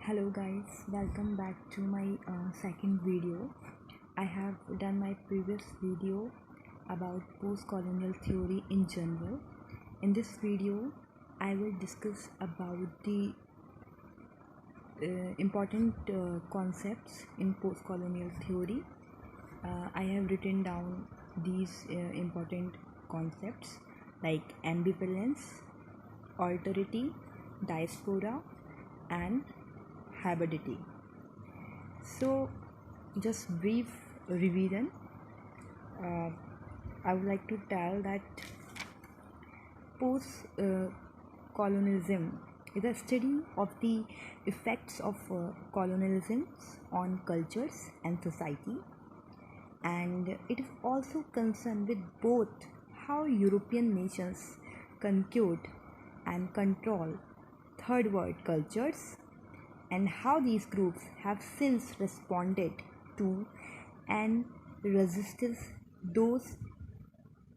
Hello guys, welcome back to my second video. I have done my previous video about post-colonial theory in general. In this video, I will discuss about the important concepts in post-colonial theory. I have written down these important concepts like ambivalence, alterity, diaspora, and habitability. So, just brief revision. Uh, I would like to tell that post colonialism is a study of the effects of colonialism on cultures and society, and it is also concerned with both how European nations conquered and control third world cultures and how these groups have since responded to and resisted those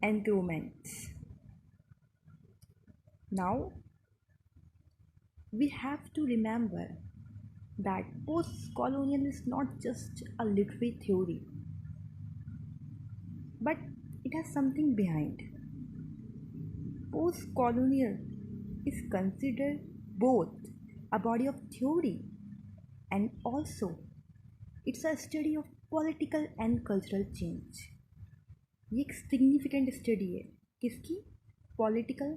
encroachments. Now, we have to remember that post colonial is not just a literary theory, but it has something behind. Post colonial is considered both a body of theory and also it's a study of political and cultural change. ये एक significant study है किसकी political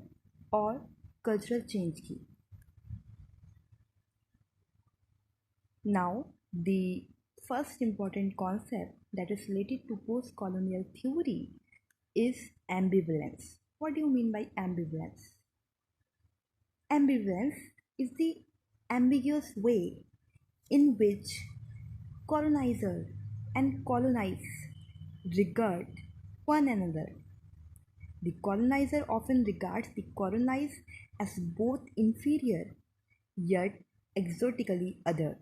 और cultural change की. Now the first important concept that is related to post colonial theory is ambivalence. What do you mean by ambivalence? Ambivalence is the ambiguous way in which colonizer and colonized regard one another. The colonizer often regards the colonized as both inferior yet exotically other,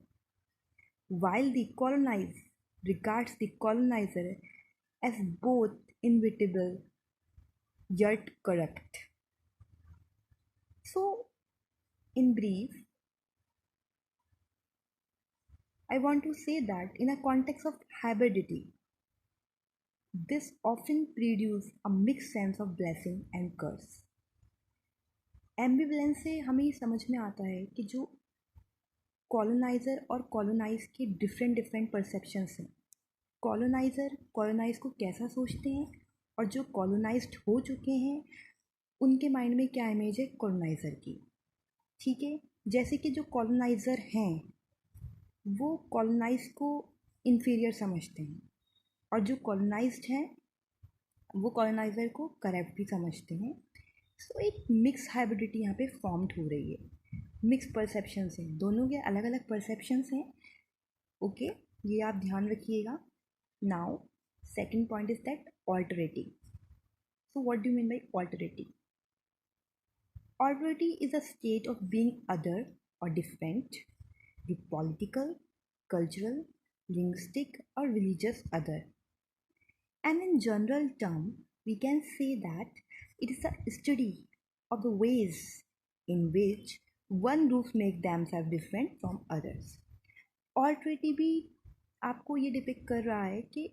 while the colonized regards the colonizer as both inevitable yet correct. So, in brief, I want to say that in a context of hybridity, this often produces a mixed sense of blessing and curse. एम्बिवलेंस से हमें ये समझ में आता है कि जो coloniser और कॉलोनाइज के डिफरेंट परसेप्शंस हैं. कॉलोनाइज़र कॉलोनाइज को कैसा सोचते हैं और जो कॉलोनाइज्ड हो चुके हैं उनके माइंड में क्या इमेज है कॉलोनाइज़र की. ठीक है, जैसे कि जो कॉलोनाइज़र हैं वो कॉलोनाइज को इन्फीरियर समझते हैं और जो कॉलोनाइज्ड हैं वो कॉलोनाइज़र को करप्ट भी समझते हैं. सो एक मिक्स हाइब्रिडिटी यहाँ पे फॉर्म्ड हो रही है. मिक्स परसेप्शंस हैं, दोनों के अलग अलग परसेप्शंस हैं. ओके, ये आप ध्यान रखिएगा. Now second point is that alterity. So what do you mean by alterity? Alterity is a state of being other or different, the political, cultural, linguistic, or religious other. And in general term, we can say that it is a study of the ways in which one group make themselves different from others. Alterity भी आपको ये depict कर रहा है कि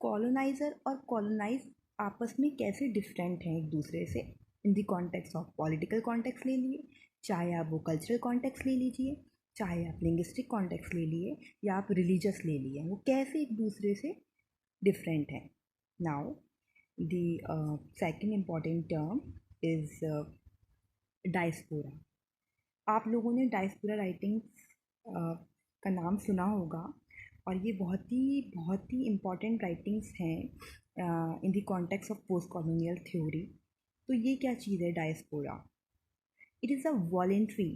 coloniser और colonise आपस में कैसे डिफरेंट हैं एक दूसरे से इन the context of political context ले लिए, चाहे आप वो कल्चरल कॉन्टेक्स्ट ले लीजिए, चाहे आप लिंग्विस्टिक कॉन्टेक्स्ट ले लिए या आप रिलीजियस ले लिए, वो कैसे एक दूसरे से डिफरेंट हैं. Now the second important term is diaspora. आप लोगों ने डायस्पोरा राइटिंग्स का नाम सुना होगा और ये बहुत ही इम्पॉर्टेंट राइटिंग्स हैं in the context of post colonial theory. तो ये क्या चीज़ है diaspora? It is a voluntary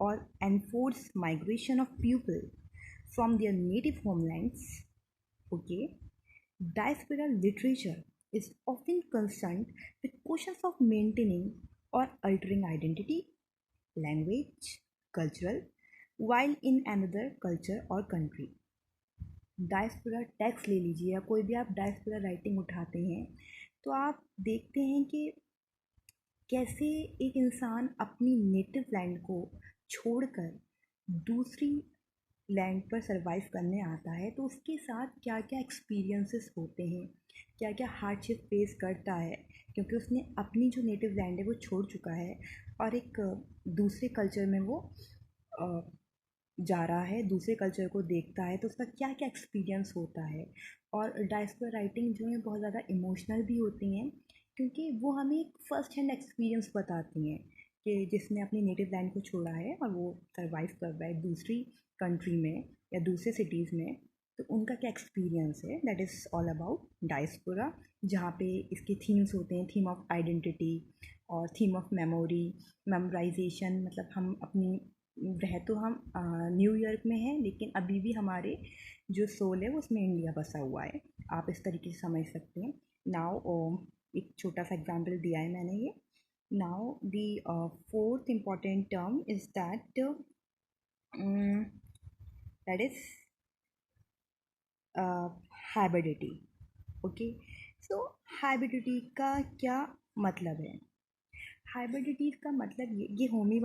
और enforce migration of people from their native homelands. Okay, diaspora literature is often concerned with questions of maintaining or altering identity, language, cultural, while in another culture or country. Diaspora text ले लीजिए या कोई भी आप diaspora writing उठाते हैं तो आप देखते हैं कि कैसे एक इंसान अपनी नेटिव लैंड को छोड़कर दूसरी लैंड पर सरवाइव करने आता है तो उसके साथ क्या क्या एक्सपीरियंसेस होते हैं, क्या क्या हार्डशिप फेस करता है, क्योंकि उसने अपनी जो नेटिव लैंड है वो छोड़ चुका है और एक दूसरे कल्चर में वो अ, जा रहा है, दूसरे कल्चर को देखता है, तो उसका क्या क्या एक्सपीरियंस होता है। और डायस्पोरा राइटिंग जो है बहुत ज़्यादा इमोशनल भी होती हैं, क्योंकि वो हमें एक फ़र्स्ट हैंड एक्सपीरियंस बताती हैं कि जिसने अपनी नेटिव लैंड को छोड़ा है और वो सर्वाइव कर रहा है दूसरी कंट्री में या दूसरे सिटीज़ में, तो उनका क्या एक्सपीरियंस है। That is all about diaspora, जहाँ पे इसके थीम्स होते हैं, थीम ऑफ आइडेंटिटी और थीम ऑफ मेमोरी, मेमोराइजेशन। मतलब हम अपनी रह तो हम न्यूयॉर्क में हैं, लेकिन अभी भी हमारे जो सोल है वो उसमें इंडिया बसा हुआ है। आप इस तरीके से समझ सकते हैं। नाउ एक छोटा सा एग्जाम्पल दिया है मैंने ये। Now the fourth important term is that is hybridity. Okay, so hybridity का क्या मतलब है। हाइब्रिडिटी का मतलब ये होमी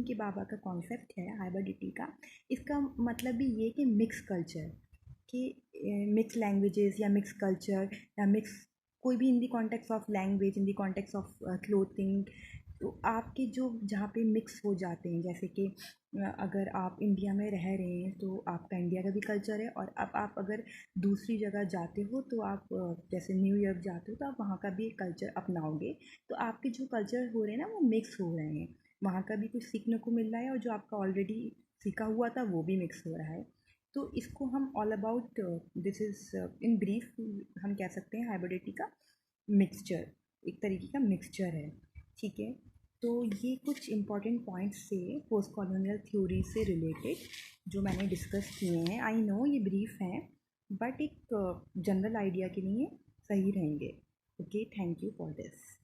के बाबा का कॉन्सेप्ट है हाइब्रिडिटी का। इसका मतलब भी ये कि मिक्स कल्चर, कि मिक्स लैंग्वेजेस या मिक्स कल्चर या मिक्स कोई भी इन the context of language, in the context of clothing. तो आपके जो जहाँ पे मिक्स हो जाते हैं, जैसे कि अगर आप इंडिया में रह रहे हैं तो आपका इंडिया का भी कल्चर है, और अब आप अगर दूसरी जगह जाते हो तो आप जैसे न्यूयॉर्क जाते हो तो आप वहाँ का भी कल्चर अपनाओगे। तो आपके जो कल्चर हो रहे हैं ना वो मिक्स हो रहे हैं, वहाँ का भी कुछ सीखने को मिल रहा है और जो आपका ऑलरेडी सीखा हुआ था वो भी मिक्स हो रहा है। तो इसको हम all about this is in brief हम कह सकते हैं हाइब्रिडिटी का मिक्सचर, एक तरीके का मिक्सचर है। ठीक है, तो ये कुछ इम्पॉर्टेंट पॉइंट्स थे पोस्ट कॉलोनियल थ्योरी से रिलेटेड जो मैंने डिस्कस किए हैं। आई नो ये ब्रीफ हैं, बट एक जनरल आइडिया के लिए सही रहेंगे। Okay, thank you for this.